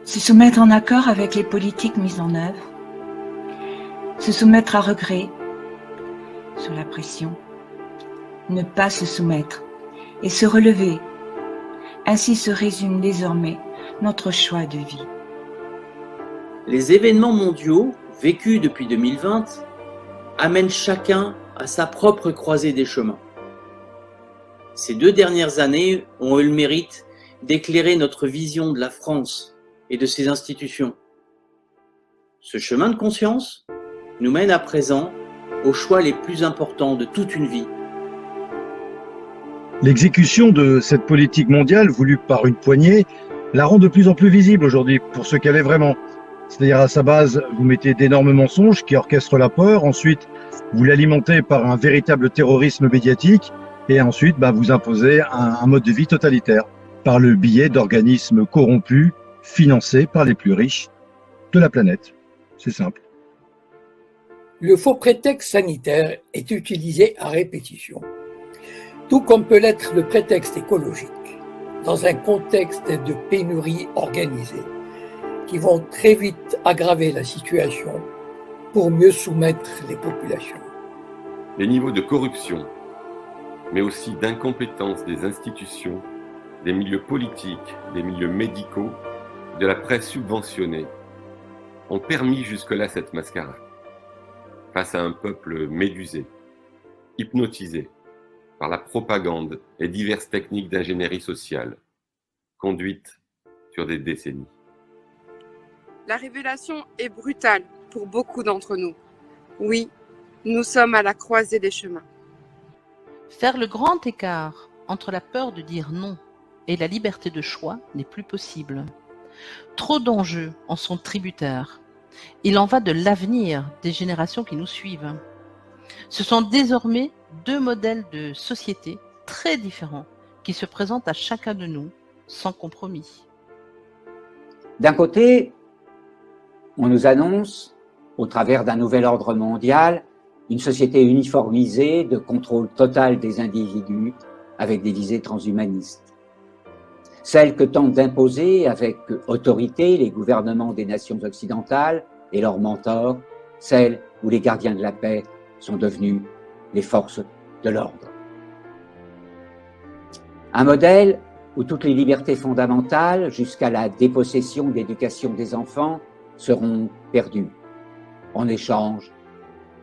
Se soumettre en accord avec les politiques mises en œuvre, se soumettre à regret, sous la pression, ne pas se soumettre et se relever. Ainsi se résume désormais notre choix de vie. Les événements mondiaux, vécus depuis 2020, amènent chacun à sa propre croisée des chemins. Ces 2 dernières années ont eu le mérite d'éclairer notre vision de la France et de ses institutions. Ce chemin de conscience nous mène à présent aux choix les plus importants de toute une vie. L'exécution de cette politique mondiale voulue par une poignée la rend de plus en plus visible aujourd'hui pour ce qu'elle est vraiment. C'est-à-dire à sa base, vous mettez d'énormes mensonges qui orchestrent la peur, ensuite vous l'alimentez par un véritable terrorisme médiatique et ensuite vous imposez un mode de vie totalitaire par le biais d'organismes corrompus financés par les plus riches de la planète. C'est simple. Le faux prétexte sanitaire est utilisé à répétition, tout comme peut l'être le prétexte écologique, dans un contexte de pénurie organisée, qui vont très vite aggraver la situation pour mieux soumettre les populations. Les niveaux de corruption, mais aussi d'incompétence des institutions, des milieux politiques, des milieux médicaux, de la presse subventionnée, ont permis jusque-là cette mascarade, face à un peuple médusé, hypnotisé par la propagande et diverses techniques d'ingénierie sociale, conduites sur des décennies. La révélation est brutale pour beaucoup d'entre nous. Oui, nous sommes à la croisée des chemins. Faire le grand écart entre la peur de dire non et la liberté de choix n'est plus possible. Trop d'enjeux en sont tributaires. Il en va de l'avenir des générations qui nous suivent. Ce sont désormais 2 modèles de société très différents qui se présentent à chacun de nous sans compromis. D'un côté, on nous annonce, au travers d'un nouvel ordre mondial, une société uniformisée de contrôle total des individus avec des visées transhumanistes. Celle que tentent d'imposer avec autorité les gouvernements des nations occidentales et leurs mentors, celle où les gardiens de la paix sont devenus les forces de l'ordre. Un modèle où toutes les libertés fondamentales, jusqu'à la dépossession de l'éducation des enfants, seront perdues, en échange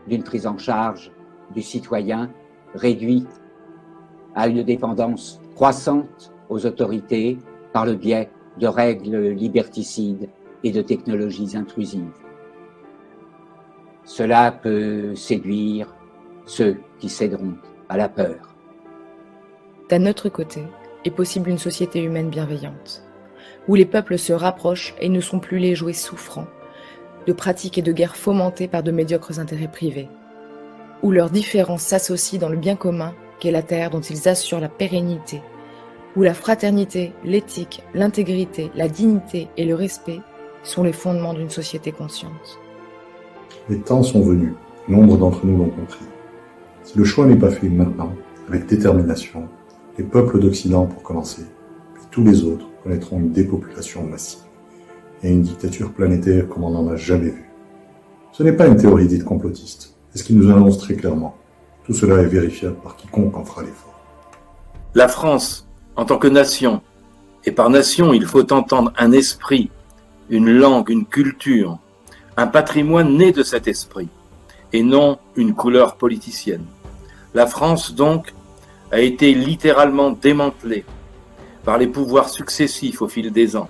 d'une prise en charge du citoyen réduite à une dépendance croissante aux autorités par le biais de règles liberticides et de technologies intrusives. Cela peut séduire ceux qui céderont à la peur. D'un autre côté, est possible une société humaine bienveillante, où les peuples se rapprochent et ne sont plus les jouets souffrants de pratiques et de guerres fomentées par de médiocres intérêts privés, où leurs différences s'associent dans le bien commun qu'est la terre dont ils assurent la pérennité, où la fraternité, l'éthique, l'intégrité, la dignité et le respect sont les fondements d'une société consciente. Les temps sont venus, nombre d'entre nous l'ont compris. Si le choix n'est pas fait maintenant, avec détermination, les peuples d'Occident pour commencer, puis tous les autres connaîtront une dépopulation massive et une dictature planétaire comme on n'en a jamais vu. Ce n'est pas une théorie dite complotiste, c'est ce qui nous annonce très clairement. Tout cela est vérifiable par quiconque en fera l'effort. La France, en tant que nation, et par nation il faut entendre un esprit, une langue, une culture, un patrimoine né de cet esprit, et non une couleur politicienne. La France, donc, a été littéralement démantelée par les pouvoirs successifs au fil des ans.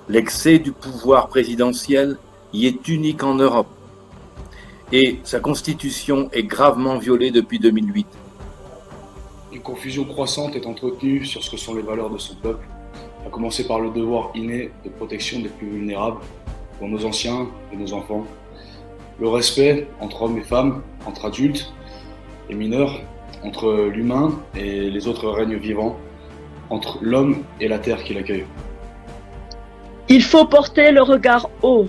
L'excès du pouvoir présidentiel y est unique en Europe, et sa constitution est gravement violée depuis 2008. Une confusion croissante est entretenue sur ce que sont les valeurs de son peuple, à commencer par le devoir inné de protection des plus vulnérables, pour nos anciens et nos enfants, le respect entre hommes et femmes, entre adultes et mineurs, entre l'humain et les autres règnes vivants, entre l'homme et la terre qui l'accueille. Il faut porter le regard haut,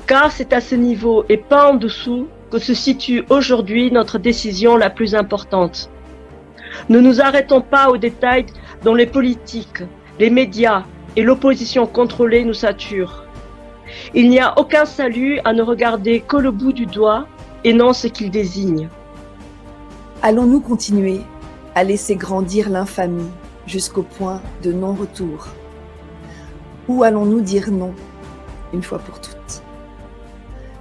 car c'est à ce niveau et pas en dessous que se situe aujourd'hui notre décision la plus importante. Ne nous arrêtons pas aux détails dont les politiques, les médias et l'opposition contrôlée nous sature. Il n'y a aucun salut à ne regarder que le bout du doigt et non ce qu'il désigne. Allons-nous continuer à laisser grandir l'infamie jusqu'au point de non-retour? Ou allons-nous dire non, une fois pour toutes?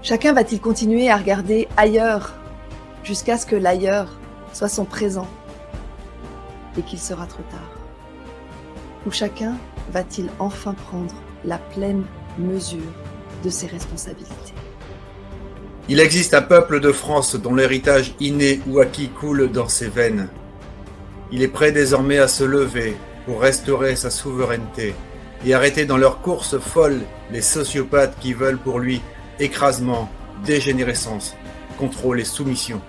Chacun va-t-il continuer à regarder ailleurs jusqu'à ce que l'ailleurs soit son présent et qu'il sera trop tard? Ou chacun va-t-il enfin prendre la pleine mesure de ses responsabilités? Il existe un peuple de France dont l'héritage inné ou acquis coule dans ses veines. Il est prêt désormais à se lever pour restaurer sa souveraineté et arrêter dans leur course folle les sociopathes qui veulent pour lui écrasement, dégénérescence, contrôle et soumission.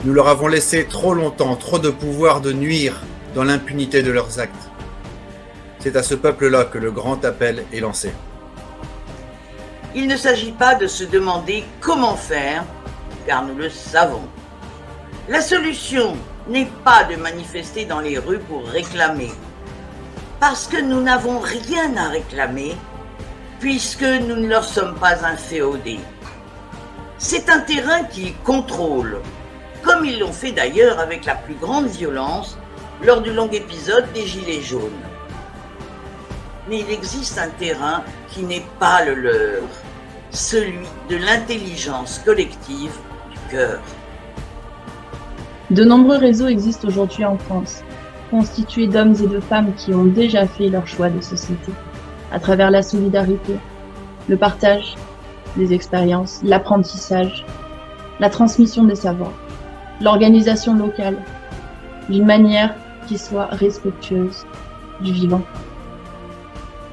Nous leur avons laissé trop longtemps, trop de pouvoir de nuire dans l'impunité de leurs actes. C'est à ce peuple-là que le grand appel est lancé. Il ne s'agit pas de se demander comment faire, car nous le savons. La solution n'est pas de manifester dans les rues pour réclamer, parce que nous n'avons rien à réclamer, puisque nous ne leur sommes pas inféodés. C'est un terrain qu'ils contrôlent, comme ils l'ont fait d'ailleurs avec la plus grande violence lors du long épisode des Gilets jaunes. Mais il existe un terrain qui n'est pas le leur, celui de l'intelligence collective du cœur. De nombreux réseaux existent aujourd'hui en France, constitués d'hommes et de femmes qui ont déjà fait leur choix de société, à travers la solidarité, le partage des expériences, l'apprentissage, la transmission des savoirs, l'organisation locale, d'une manière qui soit respectueuse du vivant.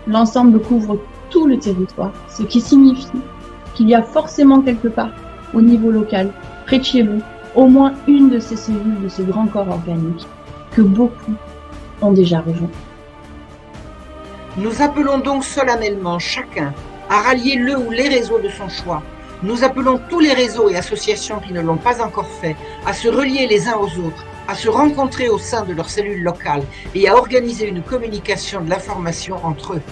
L'ensemble couvre tout le territoire, ce qui signifie qu'il y a forcément quelque part, au niveau local, près de chez vous, au moins une de ces cellules de ce grand corps organique que beaucoup ont déjà rejoint. Nous appelons donc solennellement chacun à rallier le ou les réseaux de son choix. Nous appelons tous les réseaux et associations qui ne l'ont pas encore fait à se relier les uns aux autres, à se rencontrer au sein de leurs cellules locales et à organiser une communication de l'information entre eux.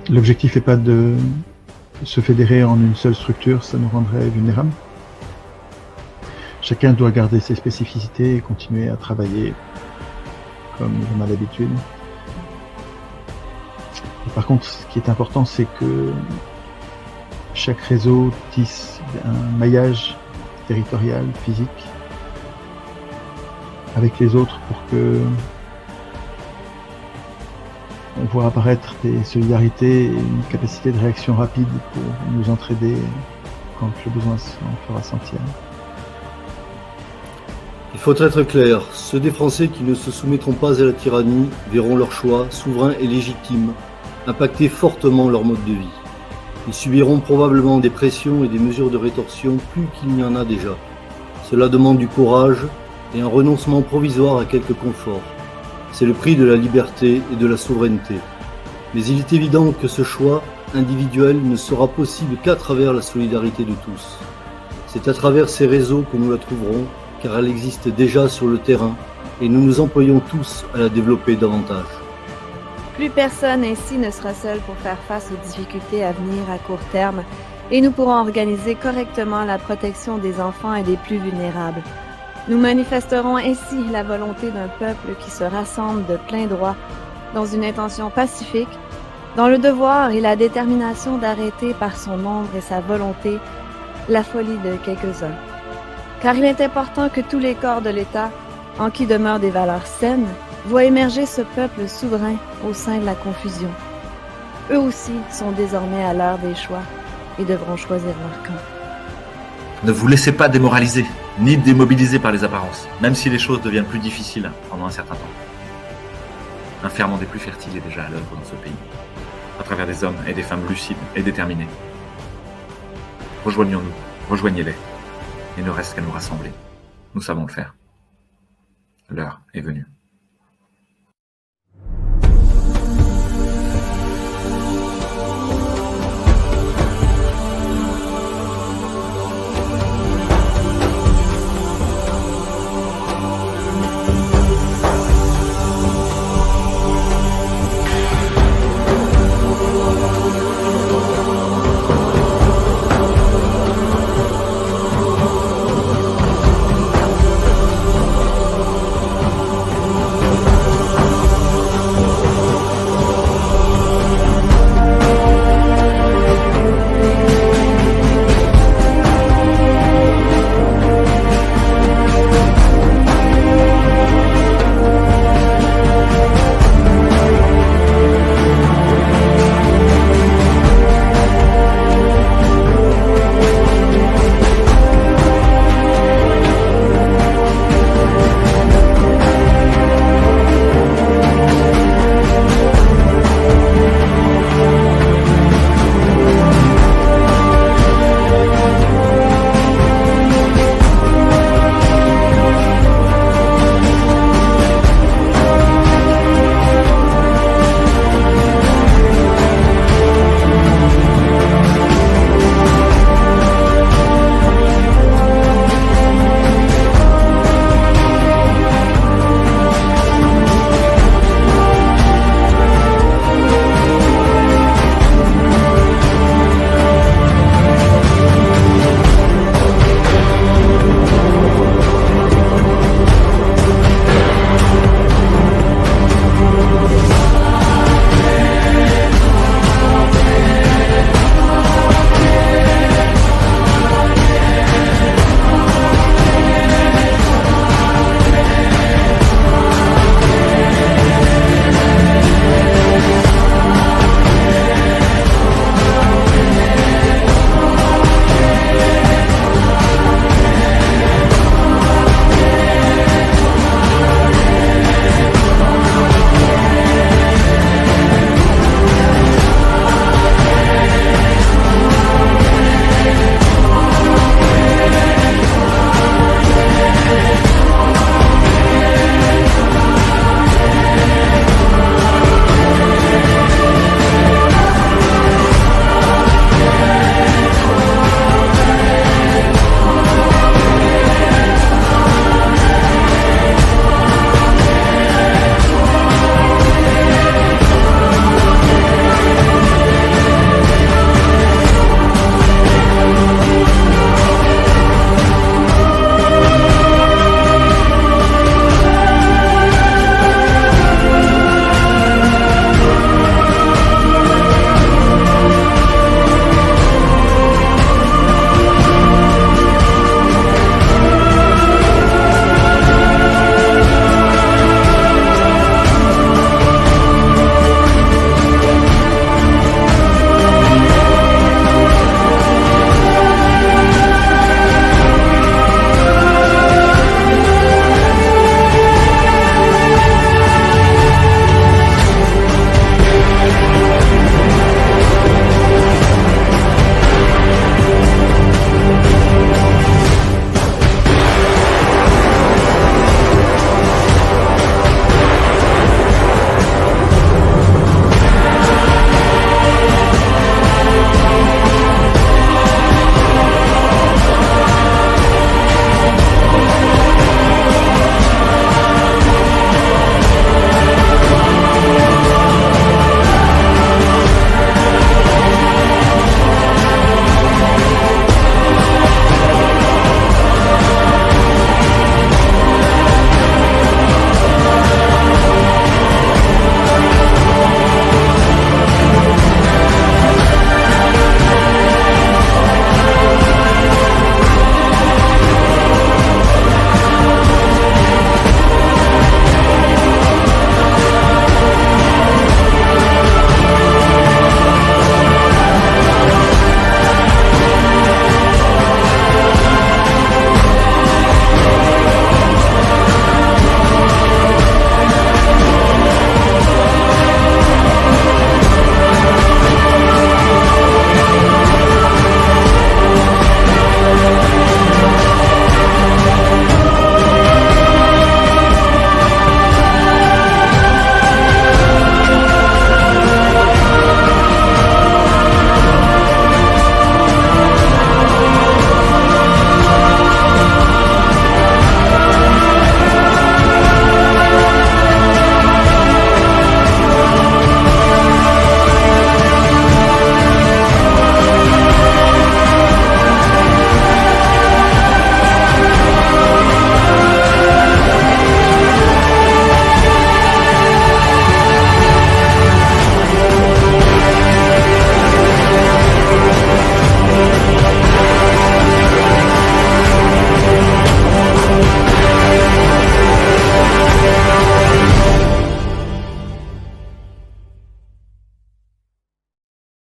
L'objectif n'est pas de se fédérer en une seule structure, ça nous rendrait vulnérables. Chacun doit garder ses spécificités et continuer à travailler comme on a l'habitude. Par contre, ce qui est important, c'est que chaque réseau tisse un maillage territorial, physique, avec les autres pour que on voit apparaître des solidarités et une capacité de réaction rapide pour nous entraider quand le besoin s'en fera sentir. Il faut être clair, ceux des Français qui ne se soumettront pas à la tyrannie verront leur choix, souverain et légitime, impacter fortement leur mode de vie. Ils subiront probablement des pressions et des mesures de rétorsion plus qu'il n'y en a déjà. Cela demande du courage et un renoncement provisoire à quelques conforts. C'est le prix de la liberté et de la souveraineté. Mais il est évident que ce choix individuel ne sera possible qu'à travers la solidarité de tous. C'est à travers ces réseaux que nous la trouverons, car elle existe déjà sur le terrain et nous nous employons tous à la développer davantage. Plus personne ainsi ne sera seul pour faire face aux difficultés à venir à court terme et nous pourrons organiser correctement la protection des enfants et des plus vulnérables. Nous manifesterons ainsi la volonté d'un peuple qui se rassemble de plein droit dans une intention pacifique, dans le devoir et la détermination d'arrêter par son nombre et sa volonté la folie de quelques-uns. Car il est important que tous les corps de l'État, en qui demeurent des valeurs saines, voient émerger ce peuple souverain au sein de la confusion. Eux aussi sont désormais à l'heure des choix et devront choisir leur camp. Ne vous laissez pas démoraliser, ni démobiliser par les apparences, même si les choses deviennent plus difficiles pendant un certain temps. Un ferment des plus fertiles est déjà à l'œuvre dans ce pays, à travers des hommes et des femmes lucides et déterminés. Rejoignons-nous, rejoignez-les. Il ne reste qu'à nous rassembler. Nous savons le faire. L'heure est venue.